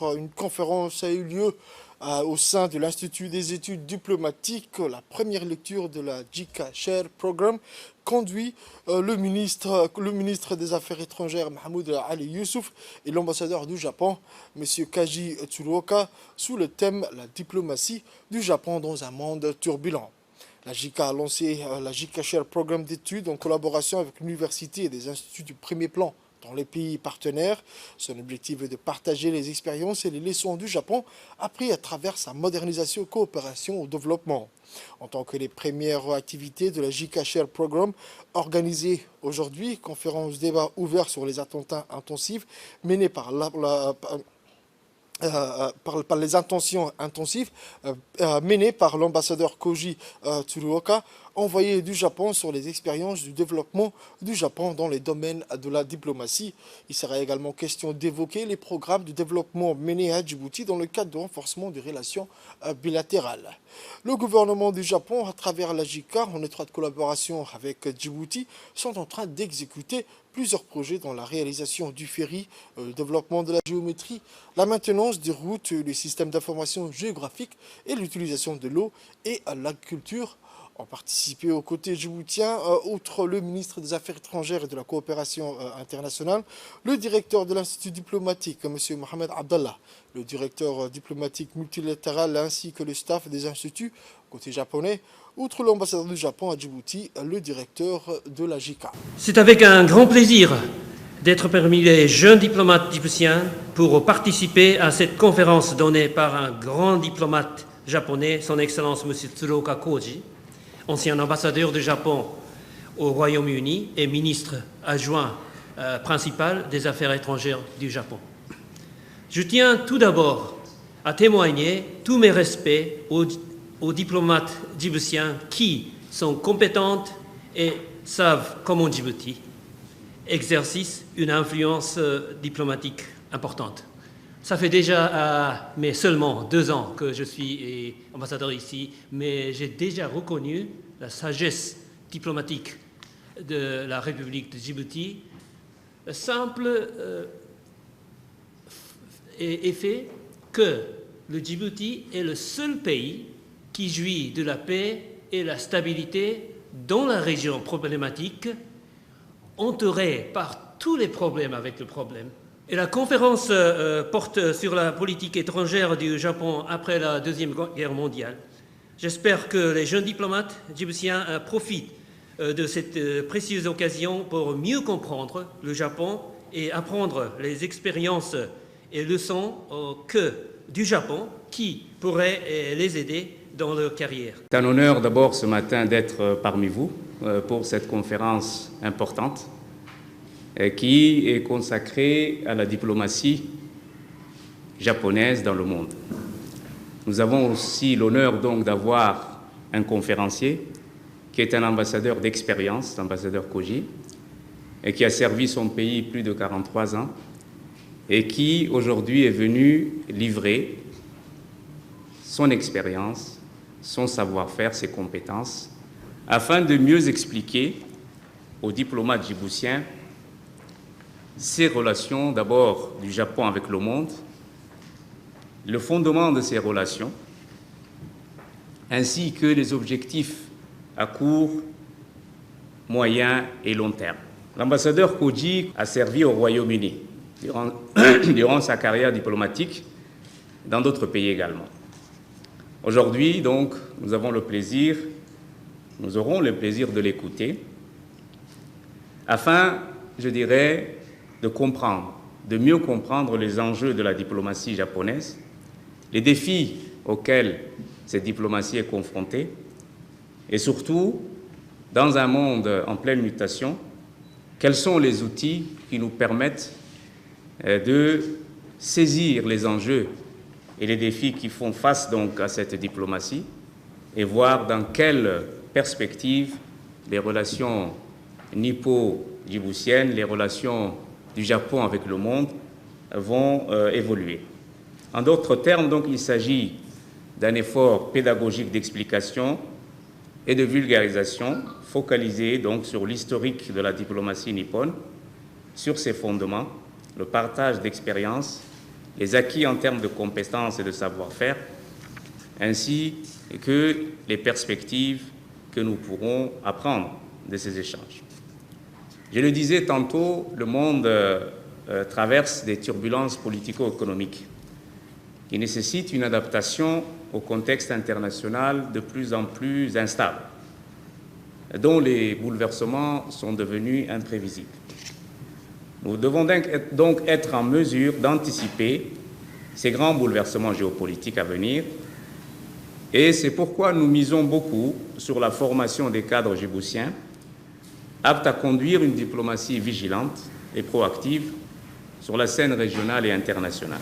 Une conférence a eu lieu au sein de l'Institut des études diplomatiques. La première lecture de la JICA Share Programme conduit le ministre des Affaires étrangères Mahmoud Ali Youssouf et l'ambassadeur du Japon, M. Kaji Tsuruoka, sous le thème La diplomatie du Japon dans un monde turbulent. La JICA a lancé la JICA Share Programme d'études en collaboration avec l'université et des instituts du premier plan dans les pays partenaires. Son objectif est de partager les expériences et les leçons du Japon apprises à travers sa modernisation et coopération au développement. En tant que les premières activités de la JICA Share Programme organisée aujourd'hui, conférence débat ouvert sur les attentats intensifs menés par les intentions intensives menées par l'ambassadeur Koji Tsuruoka, envoyé du Japon sur les expériences du développement du Japon dans les domaines de la diplomatie. Il sera également question d'évoquer les programmes de développement menés à Djibouti dans le cadre du renforcement des relations bilatérales. Le gouvernement du Japon, à travers la JICA, en étroite collaboration avec Djibouti, sont en train d'exécuter plusieurs projets dans la réalisation du ferry, le développement de la géométrie, la maintenance des routes, les systèmes d'information géographique et l'utilisation de l'eau et l'agriculture. Ont participé aux côtés djiboutiens, outre le ministre des Affaires étrangères et de la coopération internationale, le directeur de l'Institut diplomatique, M. Mohamed Abdallah, le directeur diplomatique multilatéral ainsi que le staff des instituts côté japonais, outre l'ambassadeur du Japon à Djibouti, le directeur de la JICA. C'est avec un grand plaisir d'être parmi les jeunes diplomates djiboutiens pour participer à cette conférence donnée par un grand diplomate japonais, son Excellence M. Tsuruoka Koji, ancien ambassadeur du Japon au Royaume-Uni et ministre adjoint principal des Affaires étrangères du Japon. Je tiens tout d'abord à témoigner tous mes respects aux diplomates djiboutiens qui sont compétentes et savent, comme en Djibouti, exercent une influence diplomatique importante. Ça fait déjà mais seulement 2 ans que je suis ambassadeur ici, mais j'ai déjà reconnu la sagesse diplomatique de la République de Djibouti. Le simple effet que le Djibouti est le seul pays qui jouit de la paix et la stabilité dans la région problématique, entourée par tous les problèmes avec le problème. Et la conférence porte sur la politique étrangère du Japon après la Deuxième Guerre mondiale. J'espère que les jeunes diplomates djiboutiens profitent de cette précieuse occasion pour mieux comprendre le Japon et apprendre les expériences et leçons du Japon qui pourraient les aider dans leur carrière. C'est un honneur d'abord ce matin d'être parmi vous pour cette conférence importante qui est consacrée à la diplomatie japonaise dans le monde. Nous avons aussi l'honneur donc d'avoir un conférencier qui est un ambassadeur d'expérience, l'ambassadeur Koji, et qui a servi son pays plus de 43 ans et qui aujourd'hui est venu livrer son expérience, son savoir-faire, ses compétences, afin de mieux expliquer aux diplomates djiboutiens ces relations, d'abord du Japon avec le monde, le fondement de ces relations, ainsi que les objectifs à court, moyen et long terme. L'ambassadeur Koji a servi au Royaume-Uni durant sa carrière diplomatique, dans d'autres pays également. Aujourd'hui, donc, nous aurons le plaisir de l'écouter, afin, je dirais, de mieux comprendre les enjeux de la diplomatie japonaise, les défis auxquels cette diplomatie est confrontée, et surtout, dans un monde en pleine mutation, quels sont les outils qui nous permettent de saisir les enjeux et les défis qui font face donc à cette diplomatie et voir dans quelle perspective les relations nippo-djiboutiennes, les relations du Japon avec le monde vont évoluer. En d'autres termes, donc, il s'agit d'un effort pédagogique d'explication et de vulgarisation focalisé donc sur l'historique de la diplomatie nippone, sur ses fondements, le partage d'expériences les acquis en termes de compétences et de savoir-faire, ainsi que les perspectives que nous pourrons apprendre de ces échanges. Je le disais tantôt, le monde traverse des turbulences politico-économiques qui nécessitent une adaptation au contexte international de plus en plus instable, dont les bouleversements sont devenus imprévisibles. Nous devons donc être en mesure d'anticiper ces grands bouleversements géopolitiques à venir, et c'est pourquoi nous misons beaucoup sur la formation des cadres djiboutiens, aptes à conduire une diplomatie vigilante et proactive sur la scène régionale et internationale.